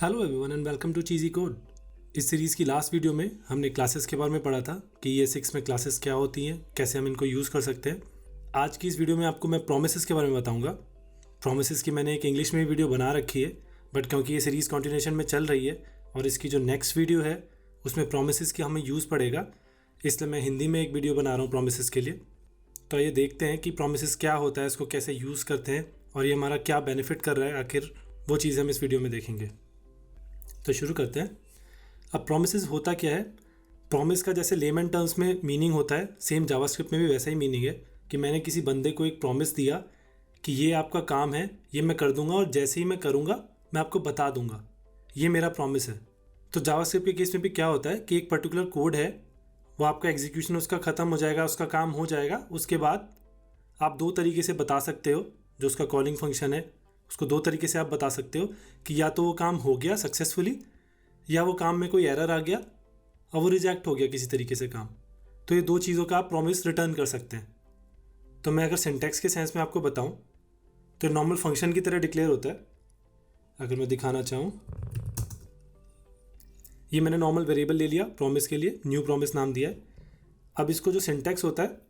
Hello everyone and welcome to cheesy code. इस series की last video में हमने क्लासेस के बारे में पढ़ा था कि ये 6 में क्लासेस क्या होती हैं, कैसे हम इनको यूज़ कर सकते हैं। आज की इस वीडियो में आपको मैं प्रोमिसेस के बारे में बताऊंगा। प्रोमिसेस की मैंने एक इंग्लिश में वीडियो बना रखी है, बट क्योंकि ये सीरीज़ कंटिन्यूएशन में चल रही है और इसकी जो नेक्स्ट वीडियो है उसमें प्रोमिसेस की हमें यूज़ पड़ेगा, इसलिए मैं हिंदी में एक वीडियो बना रहा हूँ प्रोमिसेस के लिए। तो ये देखते हैं कि प्रोमिसेस क्या होता है, इसको कैसे यूज़ करते हैं और ये हमारा क्या बेनिफिट कर रहा है, आखिर वो चीज़ हम इस वीडियो में देखेंगे। तो शुरू करते हैं। अब प्रोमिसेस होता क्या है? प्रॉमिस का जैसे लेमन टर्म्स में मीनिंग होता है, सेम जावास्क्रिप्ट में भी वैसा ही मीनिंग है कि मैंने किसी बंदे को एक प्रॉमिस दिया कि ये आपका काम है, ये मैं कर दूंगा और जैसे ही मैं करूंगा मैं आपको बता दूंगा, ये मेरा प्रॉमिस है। तो जावास्क्रिप्ट के केस में भी क्या होता है कि एक पर्टिकुलर कोड है, वो आपका एग्जीक्यूशन उसका ख़त्म हो जाएगा, उसका काम हो जाएगा। उसके बाद आप दो तरीके से बता सकते हो, जो उसका कॉलिंग फंक्शन है उसको दो तरीके से आप बता सकते हो कि या तो वो काम हो गया सक्सेसफुली, या वो काम में कोई एरर आ गया और वो रिजेक्ट हो गया किसी तरीके से काम। तो ये दो चीज़ों का आप प्रॉमिस रिटर्न कर सकते हैं। तो मैं अगर सिंटैक्स के सेंस में आपको बताऊं तो नॉर्मल फंक्शन की तरह डिक्लेयर होता है। अगर मैं दिखाना चाहूँ, ये मैंने नॉर्मल वेरिएबल ले लिया प्रॉमिस के लिए, न्यू प्रॉमिस नाम दिया है। अब इसको जो सिंटैक्स होता है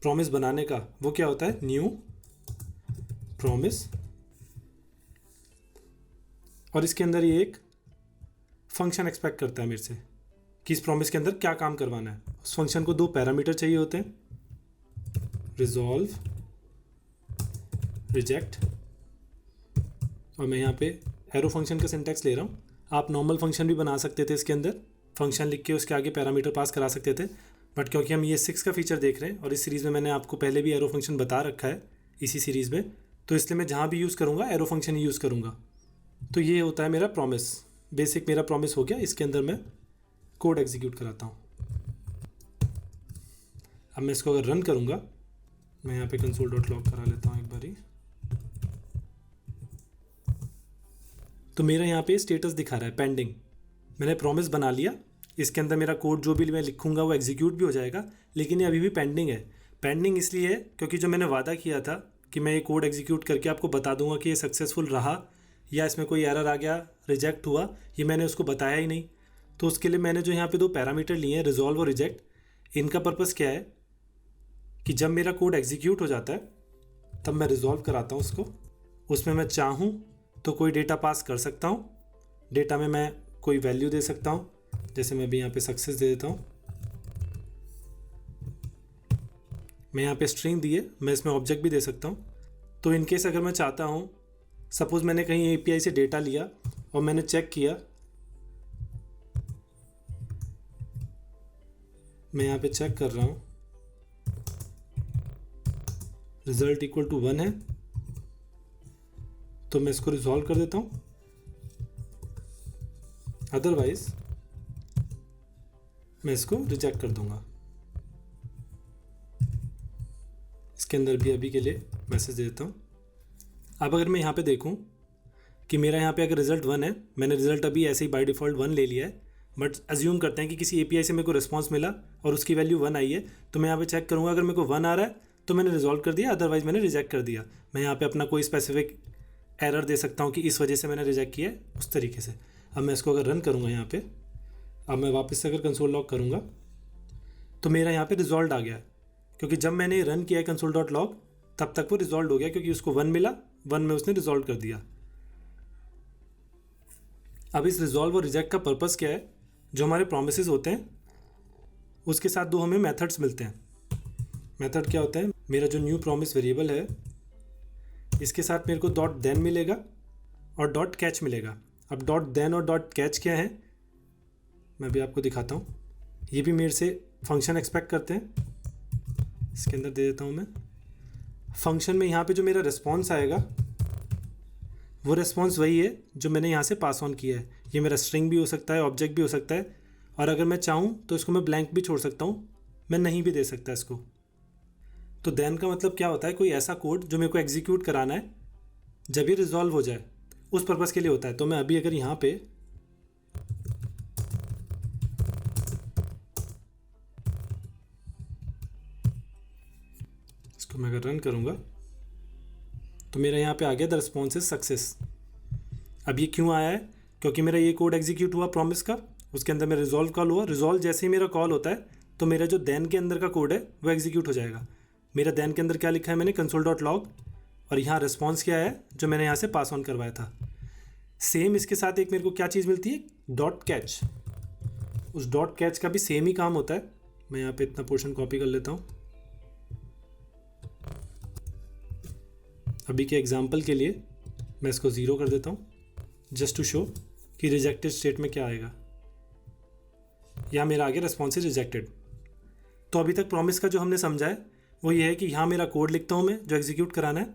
प्रॉमिस बनाने का, वो क्या होता है? न्यू प्रॉमिस, और इसके अंदर ये एक फंक्शन एक्सपेक्ट करता है मेरे से कि इस प्रॉमिस के अंदर क्या काम करवाना है। उस फंक्शन को दो पैरामीटर चाहिए होते हैं, रिजॉल्व, रिजेक्ट, और मैं यहाँ पे एरो फंक्शन का सिंटैक्स ले रहा हूँ। आप नॉर्मल फंक्शन भी बना सकते थे, इसके अंदर फंक्शन लिख के उसके आगे पैरामीटर पास करा सकते थे, बट क्योंकि हम ये 6 का फीचर देख रहे हैं और इस सीरीज़ में मैंने आपको पहले भी एरो फंक्शन बता रखा है इसी सीरीज़ में, तो इसलिए मैं जहाँ भी यूज़ करूँगा एरो फंक्शन ही यूज़ करूँगा। तो ये होता है मेरा प्रॉमिस। बेसिक मेरा प्रॉमिस हो गया, इसके अंदर मैं कोड एग्जीक्यूट कराता हूँ। अब मैं इसको अगर रन करूँगा, मैं यहाँ पे console.log करा लेता हूँ एक बारी, तो मेरा यहाँ पे स्टेटस दिखा रहा है पेंडिंग। मैंने प्रॉमिस बना लिया, इसके अंदर मेरा कोड जो भी मैं लिखूँगा वो एग्जीक्यूट भी हो जाएगा, लेकिन ये अभी भी पेंडिंग है। पेंडिंग इसलिए है क्योंकि जो मैंने वादा किया था कि मैं ये कोड एग्जीक्यूट करके आपको बता दूंगा कि ये सक्सेसफुल रहा या इसमें कोई एरर आ गया, रिजेक्ट हुआ, ये मैंने उसको बताया ही नहीं। तो उसके लिए मैंने जो यहाँ पे दो पैरामीटर लिए हैं, रिजॉल्व और रिजेक्ट, इनका पर्पस क्या है कि जब मेरा कोड एग्जीक्यूट हो जाता है तब मैं रिजॉल्व कराता हूँ उसको। उसमें मैं चाहूँ तो कोई डेटा पास कर सकता हूँ, डेटा में मैं कोई वैल्यू दे सकता हूँ, जैसे मैं भी यहाँ पे सक्सेस दे देता हूँ। मैं यहाँ पे स्ट्रिंग दिए, मैं इसमें ऑब्जेक्ट भी दे सकता हूँ। तो इनकेस अगर मैं चाहता हूँ, सपोज़ मैंने कहीं एपीआई से डेटा लिया और मैंने चेक किया, मैं यहाँ पे चेक कर रहा हूँ रिजल्ट इक्वल टू 1 है, तो मैं इसको रिजॉल्व कर देता हूँ। अदरवाइज मैं इसको रिजेक्ट कर दूंगा। इसके अंदर भी अभी के लिए मैसेज दे देता हूँ। अब अगर मैं यहाँ पे देखूँ कि मेरा यहाँ पे अगर रिजल्ट 1 है, मैंने रिजल्ट अभी ऐसे ही बाय डिफ़ॉल्ट 1 ले लिया है, बट अज्यूम करते हैं कि किसी एपीआई से मेरे को रिस्पांस मिला और उसकी वैल्यू 1 आई है, तो मैं यहाँ पे चेक करूँगा, अगर मेरे को 1 आ रहा है तो मैंने रिजॉल्व कर दिया, अदरवाइज मैंने रिजेक्ट कर दिया। मैं यहाँ पे अपना कोई स्पेसिफिक एरर दे सकता हूँ कि इस वजह से मैंने रिजेक्ट किया है, उस तरीके से। अब मैं इसको अगर रन करूँगा यहाँ पे, अब मैं वापस से अगर कंसोल लॉग करूँगा तो मेरा यहाँ पे रिजॉल्व आ गया है, क्योंकि जब मैंने रन किया है console.log तब तक वो रिजॉल्व हो गया, क्योंकि उसको 1 मिला, 1 में उसने रिजॉल्व कर दिया। अब इस रिजॉल्व और रिजेक्ट का पर्पस क्या है? जो हमारे प्रोमिसेस होते हैं उसके साथ दो हमें मेथड्स मिलते हैं। मेथड क्या होता है? मेरा जो न्यू प्रॉमिस वेरिएबल है इसके साथ मेरे को डॉट देन मिलेगा और डॉट कैच मिलेगा। अब डॉट देन और डॉट कैच क्या है मैं भी आपको दिखाता हूँ। ये भी मेरे से फंक्शन एक्सपेक्ट करते हैं, इसके अंदर दे देता हूँ मैं। फंक्शन में यहाँ पे जो मेरा रिस्पॉन्स आएगा वो रिस्पॉन्स वही है जो मैंने यहाँ से पास ऑन किया है। ये मेरा स्ट्रिंग भी हो सकता है, ऑब्जेक्ट भी हो सकता है, और अगर मैं चाहूँ तो इसको मैं ब्लैंक भी छोड़ सकता हूँ, मैं नहीं भी दे सकता इसको। तो देन का मतलब क्या होता है? कोई ऐसा कोड जो मेरे को एग्जीक्यूट कराना है जब ये रिजॉल्व हो जाए, उस पर्पज़ के लिए होता है। तो मैं अभी अगर यहाँ पे इसको मैं अगर रन करूँगा तो मेरा यहाँ पे आ गया द रिस्पॉन्स इज सक्सेस। अब ये क्यों आया है? क्योंकि मेरा ये कोड एग्जीक्यूट हुआ प्रॉमिस का, उसके अंदर मेरा रिजॉल्व कॉल हुआ, रिजॉल्व जैसे ही मेरा कॉल होता है तो मेरा जो देन के अंदर का कोड है वो एग्जीक्यूट हो जाएगा। मेरा देन के अंदर क्या लिखा है मैंने, console.log, और यहाँ रिस्पॉन्स क्या है जो मैंने यहाँ से पास ऑन करवाया था। सेम इसके साथ एक मेरे को क्या चीज़ मिलती है, डॉट कैच। उस डॉट कैच का भी सेम ही काम होता है। मैं यहाँ पे इतना पोर्शन कॉपी कर लेता हूँ। अभी के एग्जाम्पल के लिए मैं इसको 0 कर देता हूँ, जस्ट टू शो कि रिजेक्टेड स्टेट में क्या आएगा। यहाँ मेरा आगे रिस्पॉन्स इज रिजेक्टेड। तो अभी तक प्रॉमिस का जो हमने समझा है वो ये है कि यहाँ मेरा कोड लिखता हूँ मैं जो एग्जीक्यूट कराना है,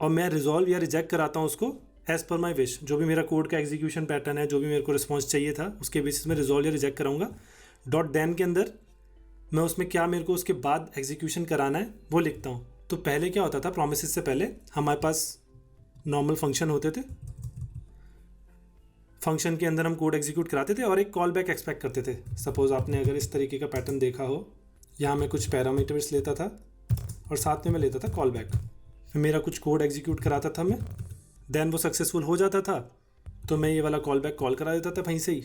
और मैं रिजॉल्व या रिजेक्ट कराता हूँ उसको एज़ पर माई विश। जो भी मेरा कोड का एग्जीक्यूशन पैटर्न है, जो भी मेरे को रिस्पॉन्स चाहिए था, उसके बेसिस में रिजॉल्व या रिजेक्ट कराऊंगा। डॉट देन के अंदर मैं उसमें क्या मेरे को उसके बाद एग्जीक्यूशन कराना है वो लिखता हूँ। तो पहले क्या होता था, प्रॉमिसेस से पहले हमारे पास नॉर्मल फंक्शन होते थे। फंक्शन के अंदर हम कोड एग्जीक्यूट कराते थे और एक कॉल बैक एक्सपेक्ट करते थे। सपोज आपने अगर इस तरीके का पैटर्न देखा हो, यहाँ मैं कुछ पैरामीटर्स लेता था और साथ में मैं लेता था कॉल बैक। फिर मेरा कुछ कोड एग्जीक्यूट कराता था मैं, देन वो सक्सेसफुल हो जाता था तो मैं ये वाला कॉल बैक कॉल करा देता था वहीं से ही।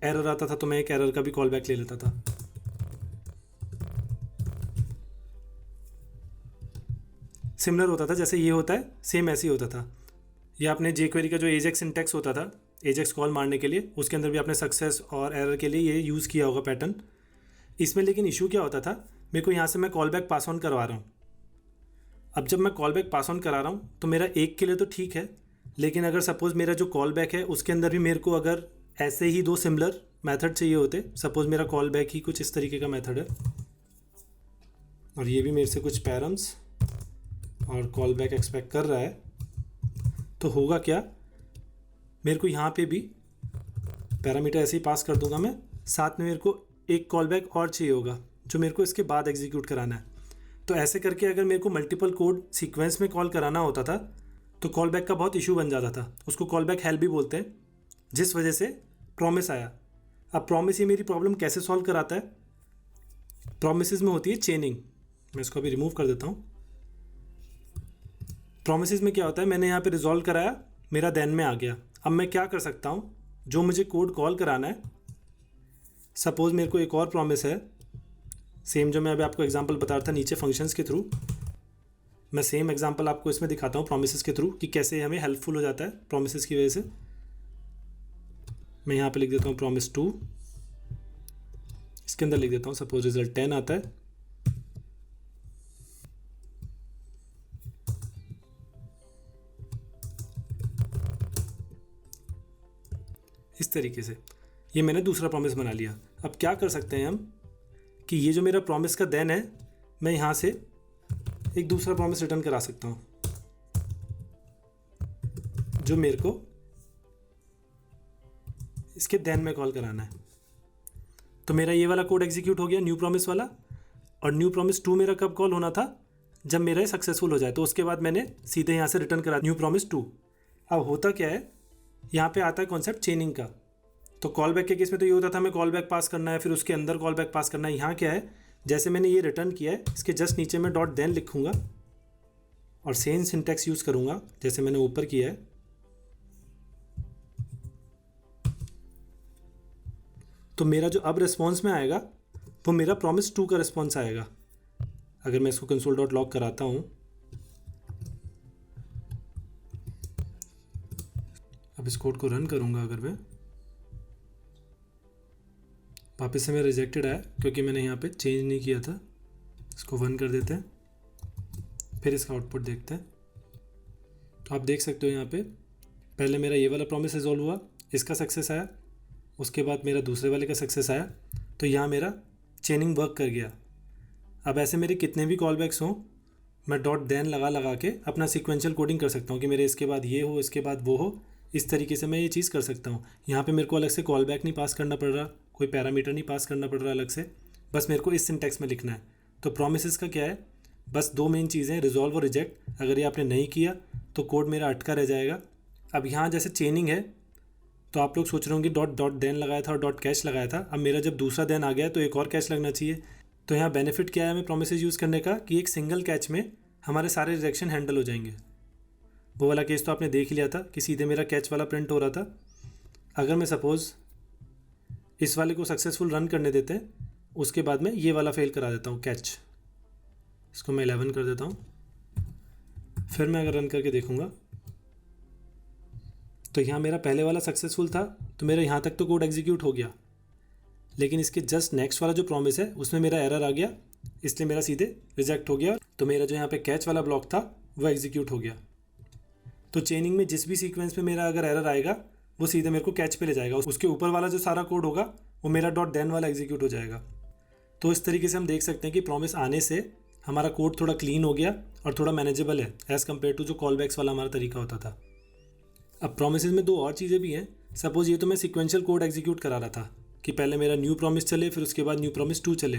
एरर आता था तो मैं एक एरर का भी कॉल बैक ले लेता था। सिमिलर होता था जैसे ये होता है, सेम ऐसे ही होता था। ये आपने जेक्वेरी का जो एजेक्स सिंटैक्स होता था एजेक्स कॉल मारने के लिए, उसके अंदर भी आपने सक्सेस और एरर के लिए ये यूज़ किया होगा पैटर्न। इसमें लेकिन इशू क्या होता था, मेरे को यहाँ से मैं कॉल बैक पास ऑन करवा रहा हूँ। अब जब मैं कॉल बैक पास ऑन करा रहा हूँ तो मेरा एक के लिए तो ठीक है, लेकिन अगर सपोज़ मेरा जो कॉल बैक है उसके अंदर भी मेरे को अगर ऐसे ही 2 सिमिलर मेथड चाहिए होते, सपोज़ मेरा कॉल बैक ही कुछ इस तरीके का मेथड है और ये भी मेरे से कुछ पैरम्स और कॉल बैक एक्सपेक्ट कर रहा है, तो होगा क्या, मेरे को यहाँ पे भी पैरामीटर ऐसे ही पास कर दूंगा मैं, साथ में मेरे को एक कॉल बैक और चाहिए होगा जो मेरे को इसके बाद एग्जीक्यूट कराना है। तो ऐसे करके अगर मेरे को मल्टीपल कोड सीक्वेंस में कॉल कराना होता था तो कॉल बैक का बहुत इशू बन जाता था। उसको कॉल बैक हेल भी बोलते हैं, जिस वजह से प्रॉमिस आया। अब प्रॉमिस ये मेरी प्रॉब्लम कैसे सॉल्व कराता है, प्रॉमिसेस में होती है चेनिंग। मैं इसको अभी रिमूव कर देता हूँ। प्रॉमिसेस में क्या होता है, मैंने यहाँ पे रिजॉल्व कराया, मेरा देन में आ गया। अब मैं क्या कर सकता हूँ, जो मुझे कोड कॉल कराना है, सपोज़ मेरे को एक और प्रॉमिस है सेम जो मैं अभी आपको एग्जांपल बता रहा था नीचे फंक्शंस के थ्रू, मैं सेम एग्जांपल आपको इसमें दिखाता हूँ प्रॉमिसेस के थ्रू कि कैसे हमें हेल्पफुल हो जाता है प्रॉमिसेस की वजह से। मैं यहाँ पे लिख देता हूँ प्रॉमिस 2, इसके अंदर लिख देता हूँ सपोज रिजल्ट 10 आता है। इस तरीके से ये मैंने दूसरा प्रॉमिस बना लिया। अब क्या कर सकते हैं हम कि ये जो मेरा प्रॉमिस का देन है, मैं यहाँ से एक दूसरा प्रॉमिस रिटर्न करा सकता हूँ जो मेरे को इसके देन में कॉल कराना है। तो मेरा ये वाला कोड एग्जीक्यूट हो गया न्यू प्रॉमिस वाला, और न्यू प्रॉमिस 2 मेरा कब कॉल होना था, जब मेरा सक्सेसफुल हो जाए। तो उसके बाद मैंने सीधे यहाँ से रिटर्न करा न्यू प्रॉमिस 2। अब होता क्या है, यहाँ पे आता है कॉन्सेप्ट चेनिंग का। तो कॉल बैक के केस में तो ये होता था मैं कॉल बैक पास करना है, फिर उसके अंदर कॉल बैक पास करना है। यहाँ क्या है, जैसे मैंने ये रिटर्न किया है, इसके जस्ट नीचे मैं डॉट देन लिखूँगा और सेम सिंटैक्स यूज़ करूँगा जैसे मैंने ऊपर किया है। तो मेरा जो अब रिस्पॉन्स में आएगा वो मेरा प्रॉमिस 2 का रिस्पॉन्स आएगा। अगर मैं इसको console.log कराता हूँ, अब इस कोड को रन करूँगा, अगर मैं वापस से मैं रिजेक्टेड आया क्योंकि मैंने यहाँ पे चेंज नहीं किया था। इसको 1 कर देते हैं, फिर इसका आउटपुट देखते हैं। तो आप देख सकते हो यहाँ पे पहले मेरा ये वाला प्रॉमिस रिजॉल्व हुआ, इसका सक्सेस आया, उसके बाद मेरा दूसरे वाले का सक्सेस आया। तो यहाँ मेरा चेनिंग वर्क कर गया। अब ऐसे मेरे कितने भी कॉल बैक्स हों, मैं डॉट देन लगा के अपना सीक्वेंशियल कोडिंग कर सकता हूँ कि मेरे इसके बाद ये हो, इसके बाद वो हो। इस तरीके से मैं ये चीज़ कर सकता हूँ। यहाँ पे मेरे को अलग से कॉल बैक नहीं पास करना पड़ रहा, कोई पैरामीटर नहीं पास करना पड़ रहा अलग से, बस मेरे को इस सिंटैक्स में लिखना है। तो प्रॉमिसेस का क्या है, बस 2 मेन चीज़ें, रिजॉल्व और रिजेक्ट। अगर ये आपने नहीं किया तो कोड मेरा अटका रह जाएगा। अब यहाँ जैसे चेनिंग है तो आप लोग सोच रहे होंगे डॉट देन लगाया था और डॉट कैश लगाया था। अब मेरा जब दूसरा देन आ गया तो एक और कैश लगना चाहिए। तो यहाँ बेनिफिट क्या है हमें प्रॉमिसेस यूज़ करने का, कि एक सिंगल कैच में हमारे सारे रिजेक्शन हैंडल हो जाएंगे। वो वाला केस तो आपने देख ही लिया था कि सीधे मेरा कैच वाला प्रिंट हो रहा था। अगर मैं सपोज़ इस वाले को सक्सेसफुल रन करने देते हैं, उसके बाद में ये वाला फेल करा देता हूँ कैच, इसको मैं 11 कर देता हूँ, फिर मैं अगर रन करके देखूँगा तो यहाँ मेरा पहले वाला सक्सेसफुल था, तो मेरा यहाँ तक तो कोड एग्जीक्यूट हो गया, लेकिन इसके जस्ट नेक्स्ट वाला जो प्रॉमिस है उसमें मेरा एरर आ गया, इसलिए मेरा सीधे रिजेक्ट हो गया। तो मेरा जो यहाँ पे कैच वाला ब्लॉक था वो एग्जीक्यूट हो गया। तो चेनिंग में जिस भी सीक्वेंस पे मेरा अगर एरर आएगा वो सीधे मेरे को कैच पे ले जाएगा, उसके ऊपर वाला जो सारा कोड होगा वो मेरा डॉट देन वाला एग्जीक्यूट हो जाएगा। तो इस तरीके से हम देख सकते हैं कि प्रॉमिस आने से हमारा कोड थोड़ा क्लीन हो गया और थोड़ा मैनेजेबल है एज़ कम्पेयर टू जो कॉल बैक्स वाला हमारा तरीका होता था। अब प्रोमिसेस में दो और चीज़ें भी हैं। सपोज़ ये तो मैं सिक्वेंशियल कोड एग्जीक्यूट करा रहा था कि पहले मेरा न्यू प्रॉमिस चले, फिर उसके बाद न्यू प्रॉमिस 2 चले।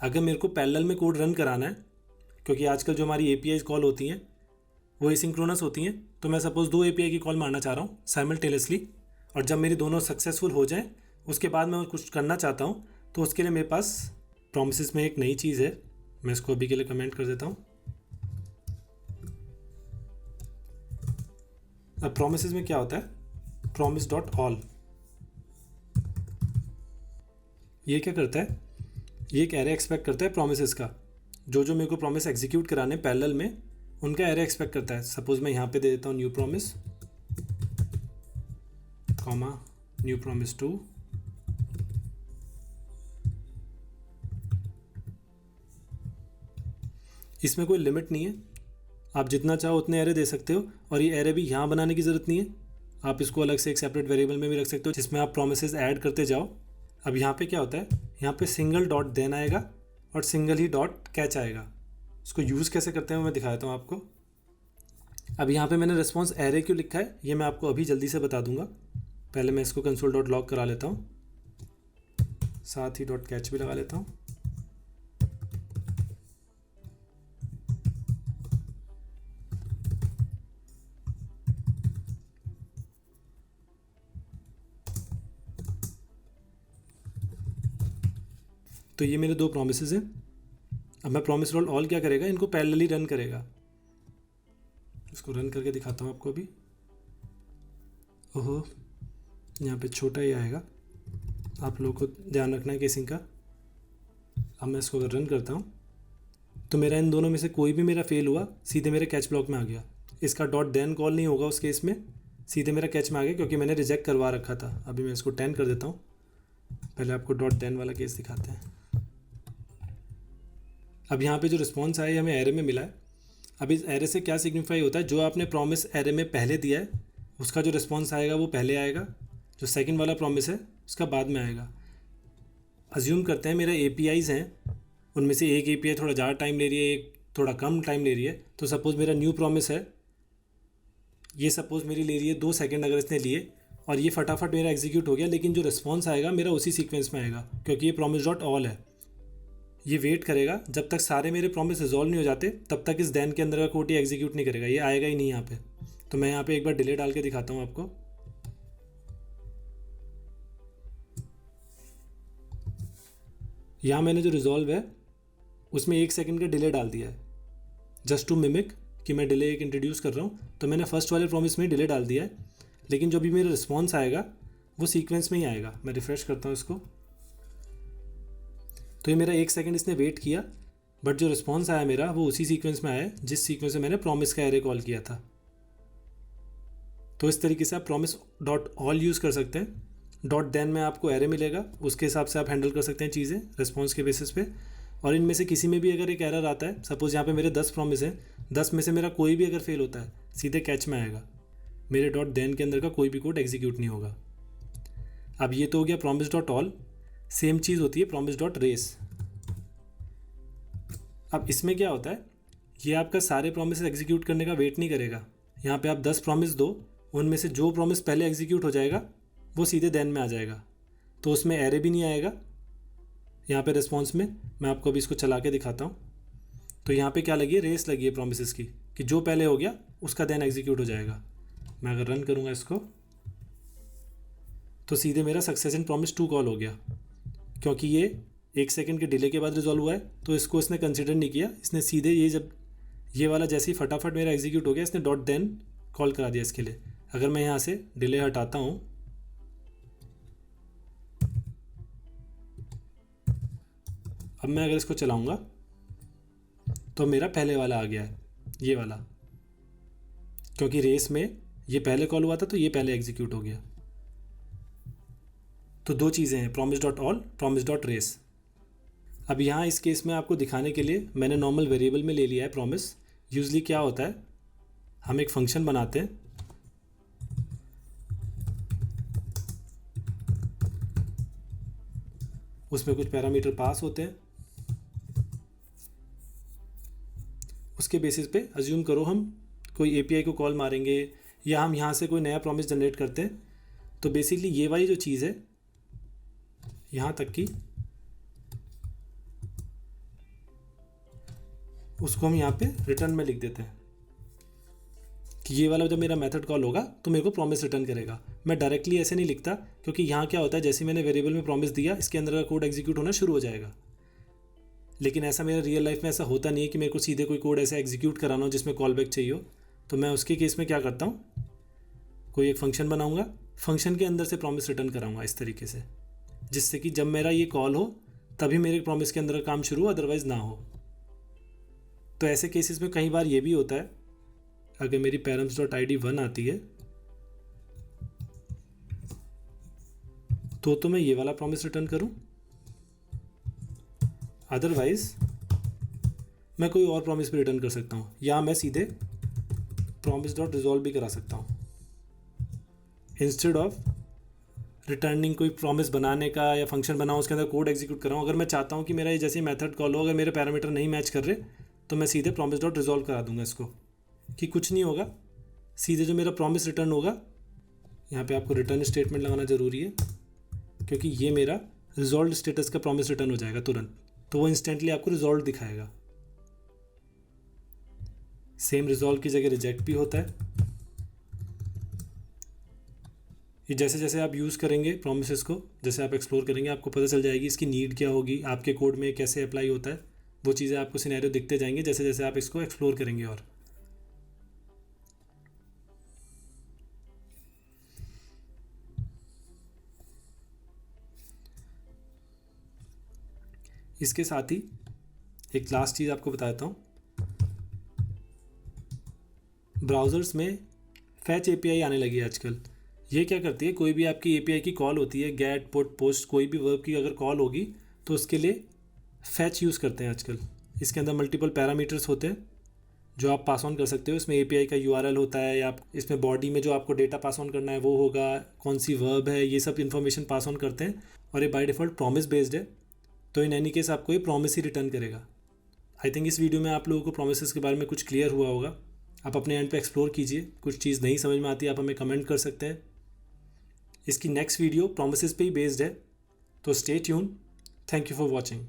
अगर मेरे को पैरेलल में कोड रन कराना है, क्योंकि आजकल जो हमारी एपीआई कॉल होती हैं वो एसिंक्रोनस होती हैं, तो मैं सपोज़ 2 एपीआई की कॉल मारना चाह रहा हूँ साइमल्टेनियसली, और जब मेरी दोनों सक्सेसफुल हो जाएं उसके बाद मैं कुछ करना चाहता हूँ, तो उसके लिए मेरे पास प्रॉमिसेस में एक नई चीज़ है। मैं इसको अभी के लिए कमेंट कर देता हूँ। अब प्रॉमिसेस में क्या होता है, प्रॉमिस डॉट ऑल, ये क्या करता है, ये एक एरे एक्सपेक्ट करता है प्रॉमिसेस का। जो जो मेरे को प्रॉमिस एग्जीक्यूट कराने पैरेलल में उनका एरे एक्सपेक्ट करता है। सपोज मैं यहाँ पे दे देता हूँ new promise comma new promise 2, इसमें कोई लिमिट नहीं है, आप जितना चाहो उतने एरे दे सकते हो, और ये एरे भी यहाँ बनाने की ज़रूरत नहीं है, आप इसको अलग से एक सेपरेट वेरिएबल में भी रख सकते हो जिसमें आप प्रॉमिसेस ऐड करते जाओ। अब यहाँ पे क्या होता है, यहाँ पे सिंगल डॉट देन आएगा और सिंगल ही डॉट कैच आएगा। इसको यूज़ कैसे करते हैं मैं दिखाता हूँ आपको। अब यहाँ पे मैंने रिस्पॉन्स एरे क्यों लिखा है ये मैं आपको अभी जल्दी से बता दूंगा। पहले मैं इसको कंसोल डॉट लॉग करा लेता हूँ, साथ ही डॉट कैच भी लगा लेता हूँ। तो ये मेरे दो प्रॉमिसेस हैं। अब मैं प्रॉमिस डॉट ऑल क्या करेगा, इनको पैरेलली रन करेगा। इसको रन करके दिखाता हूँ आपको अभी। ओहो, यहाँ पे छोटा ही आएगा, आप लोगों को ध्यान रखना है केसिंग का। अब मैं इसको अगर रन करता हूँ तो मेरा इन दोनों में से कोई भी मेरा फेल हुआ सीधे मेरे कैच ब्लॉक में आ गया। इसका डॉट देन कॉल नहीं होगा उस केस में, सीधे मेरा कैच में आ गया क्योंकि मैंने रिजेक्ट करवा रखा था। अभी मैं इसको 10 कर देता हूँ। पहले आपको डॉट देन वाला केस दिखाते हैं। अब यहाँ पे जो रिस्पॉन्स आया हमें एरे में मिला है। अब इस एरे से क्या सिग्निफाई होता है, जो आपने प्रॉमिस एरे में पहले दिया है उसका जो रिस्पॉन्स आएगा वो पहले आएगा, जो सेकंड वाला प्रॉमिस है उसका बाद में आएगा। अज्यूम करते हैं मेरा एपीआईज़ हैं, उनमें से एक एपीआई थोड़ा ज़्यादा टाइम ले रही है, एक थोड़ा कम टाइम ले रही है। तो सपोज़ मेरा न्यू प्रॉमिस है, ये सपोज़ मेरी ले रही है 2 सेकेंड अगर इसने लिए, और ये फटाफट मेरा एग्जीक्यूट हो गया, लेकिन जो रिस्पॉन्स आएगा मेरा उसी सीक्वेंस में आएगा क्योंकि ये प्रॉमिस डॉट ऑल है। ये वेट करेगा जब तक सारे मेरे प्रॉमिस रिजॉल्व नहीं हो जाते, तब तक इस देन के अंदर का कोड एग्जीक्यूट नहीं करेगा, ये आएगा ही नहीं यहाँ पे। तो मैं यहाँ पे एक बार डिले डाल के दिखाता हूँ आपको। यहाँ मैंने जो रिजॉल्व है उसमें 1 सेकंड का डिले डाल दिया है, जस्ट टू मिमिक कि मैं डिले एक इंट्रोड्यूस कर रहा हूँ। तो मैंने फर्स्ट वाले प्रॉमिस में डिले डाल दिया है, लेकिन जो भी मेरा रिस्पॉन्स आएगा वो सीक्वेंस में ही आएगा। मैं रिफ्रेश करता हूँ इसको, तो ये मेरा 1 सेकंड इसने वेट किया, बट जो रिस्पॉन्स आया मेरा वो उसी सीक्वेंस में आया जिस सीक्वेंस में मैंने प्रॉमिस का एरे कॉल किया था। तो इस तरीके से आप प्रॉमिस डॉट ऑल यूज़ कर सकते हैं। डॉट देन में आपको एरे मिलेगा, उसके हिसाब से आप हैंडल कर सकते हैं चीज़ें रिस्पॉन्स के बेसिस पे। और इनमें से किसी में भी अगर एक एरर आता है, सपोज़ यहाँ पे मेरे 10 प्रॉमिस हैं, 10 में से मेरा कोई भी अगर फेल होता है सीधे कैच में आएगा, मेरे डॉट देन के अंदर का कोई भी कोड एग्जीक्यूट नहीं होगा। अब ये तो हो गया प्रॉमिस डॉट ऑल। सेम चीज़ होती है प्रॉमिस डॉट रेस। अब इसमें क्या होता है, ये आपका सारे प्रॉमिस एग्जीक्यूट करने का वेट नहीं करेगा। यहाँ पे आप 10 प्रॉमिस दो, उनमें से जो प्रॉमिस पहले एग्जीक्यूट हो जाएगा वो सीधे देन में आ जाएगा, तो उसमें एरे भी नहीं आएगा। यहाँ पे रिस्पॉन्स में मैं आपको अभी इसको चला के दिखाता हूँ। तो यहाँ पे क्या लगी है, रेस लगी है प्रॉमिसेस की, कि जो पहले हो गया उसका देन एग्जीक्यूट हो जाएगा। मैं अगर रन करूँगा इसको तो सीधे मेरा सक्सेस इन प्रॉमिस 2 कॉल हो गया, क्योंकि ये 1 सेकंड के डिले के बाद रिजॉल्व हुआ है, तो इसको इसने कंसिडर नहीं किया। इसने सीधे ये जब ये वाला जैसे ही फटाफट मेरा एग्जीक्यूट हो गया, इसने डॉट देन कॉल करा दिया इसके लिए। अगर मैं यहाँ से डिले हटाता हूँ अब मैं अगर इसको चलाऊँगा तो मेरा पहले वाला आ गया है, ये वाला, क्योंकि रेस में ये पहले कॉल हुआ था तो ये पहले एग्जीक्यूट हो गया। तो दो चीज़ें हैं, promise dot all, promise dot race. अब यहाँ इस केस में आपको दिखाने के लिए मैंने नॉर्मल वेरिएबल में ले लिया है प्रॉमिस। यूजली क्या होता है, हम एक फंक्शन बनाते हैं, उसमें कुछ पैरामीटर पास होते हैं, उसके बेसिस पे अज्यूम करो हम कोई एपीआई को कॉल मारेंगे या हम यहाँ से कोई नया प्रॉमिस जनरेट करते हैं। तो बेसिकली ये वाली जो चीज़ है यहाँ तक की, उसको हम यहाँ पे रिटर्न में लिख देते हैं कि ये वाला जब मेरा मेथड कॉल होगा तो मेरे को प्रॉमिस रिटर्न करेगा। मैं डायरेक्टली ऐसे नहीं लिखता, क्योंकि यहाँ क्या होता है, जैसे मैंने वेरिएबल में प्रॉमिस दिया इसके अंदर का कोड एग्जीक्यूट होना शुरू हो जाएगा। लेकिन ऐसा मेरा रियल लाइफ में ऐसा होता नहीं है कि मेरे को सीधे कोई कोड ऐसा एग्जीक्यूट कराना हो जिसमें कॉल बैक चाहिए हो। तो मैं उसके केस में क्या करता हूँ, कोई एक फंक्शन बनाऊँगा, फंक्शन के अंदर से प्रॉमिस रिटर्न कराऊँगा इस तरीके से, जिससे कि जब मेरा ये कॉल हो तभी मेरे प्रॉमिस के अंदर काम शुरू हो, अदरवाइज़ ना हो। तो ऐसे केसेस में कई बार ये भी होता है, अगर मेरी params.id 1 आती है तो मैं ये वाला प्रॉमिस रिटर्न करूं, अदरवाइज मैं कोई और प्रॉमिस भी रिटर्न कर सकता हूं, या मैं सीधे प्रॉमिस डॉट रिजॉल्व भी करा सकता हूं। इंस्टेड ऑफ रिटर्निंग कोई प्रॉमिस बनाने का या फंक्शन बनाऊं उसके अंदर कोड एग्जीक्यूट कराऊं, अगर मैं चाहता हूं कि मेरा ये जैसे मेथड कॉल हो, अगर मेरे पैरामीटर नहीं मैच कर रहे तो मैं सीधे प्रॉमिस डॉट रिजॉल्व करा दूंगा इसको, कि कुछ नहीं होगा, सीधे जो मेरा प्रॉमिस रिटर्न होगा, यहाँ पे आपको रिटर्न स्टेटमेंट लगाना ज़रूरी है क्योंकि ये मेरा रिजॉल्व स्टेटस का प्रॉमिस रिटर्न हो जाएगा तुरंत, तो वो इंस्टेंटली आपको रिजॉल्व दिखाएगा। सेम रिजॉल्व की जगह रिजेक्ट भी होता है। ये जैसे जैसे आप यूज़ करेंगे प्रॉमिसेस को, जैसे आप एक्सप्लोर करेंगे, आपको पता चल जाएगी इसकी नीड क्या होगी, आपके कोड में कैसे अप्लाई होता है, वो चीज़ें आपको सिनेरियो दिखते जाएंगे जैसे जैसे आप इसको एक्सप्लोर करेंगे। और इसके साथ ही एक लास्ट चीज़ आपको बता देता हूँ, ब्राउज़र्स में फैच एपीआई आने लगी है आजकल। ये क्या करती है, कोई भी आपकी एपीआई की कॉल होती है, गेट पुट पोस्ट, कोई भी वर्ब की अगर कॉल होगी तो उसके लिए फैच यूज़ करते हैं आजकल। इसके अंदर मल्टीपल पैरामीटर्स होते हैं जो आप पास ऑन कर सकते हो। इसमें एपीआई का यूआरएल होता है, या इसमें बॉडी में जो आपको डेटा पास ऑन करना है वो होगा, कौन सी वर्ब है, ये सब इन्फॉर्मेशन पास ऑन करते हैं। और ये बाय डिफ़ॉल्ट प्रॉमिस बेस्ड है, तो इन एनी केस आपको ये प्रॉमिस ही रिटर्न करेगा। आई थिंक इस वीडियो में आप लोगों को प्रॉमिसेस के बारे में कुछ क्लियर हुआ होगा। आप अपने एंड पे एक्सप्लोर कीजिए, कुछ चीज़ नहीं समझ में आती आप हमें कमेंट कर सकते हैं। इसकी नेक्स्ट वीडियो प्रॉमिसेस पे ही बेस्ड है, तो stay tune. Thank you for watching.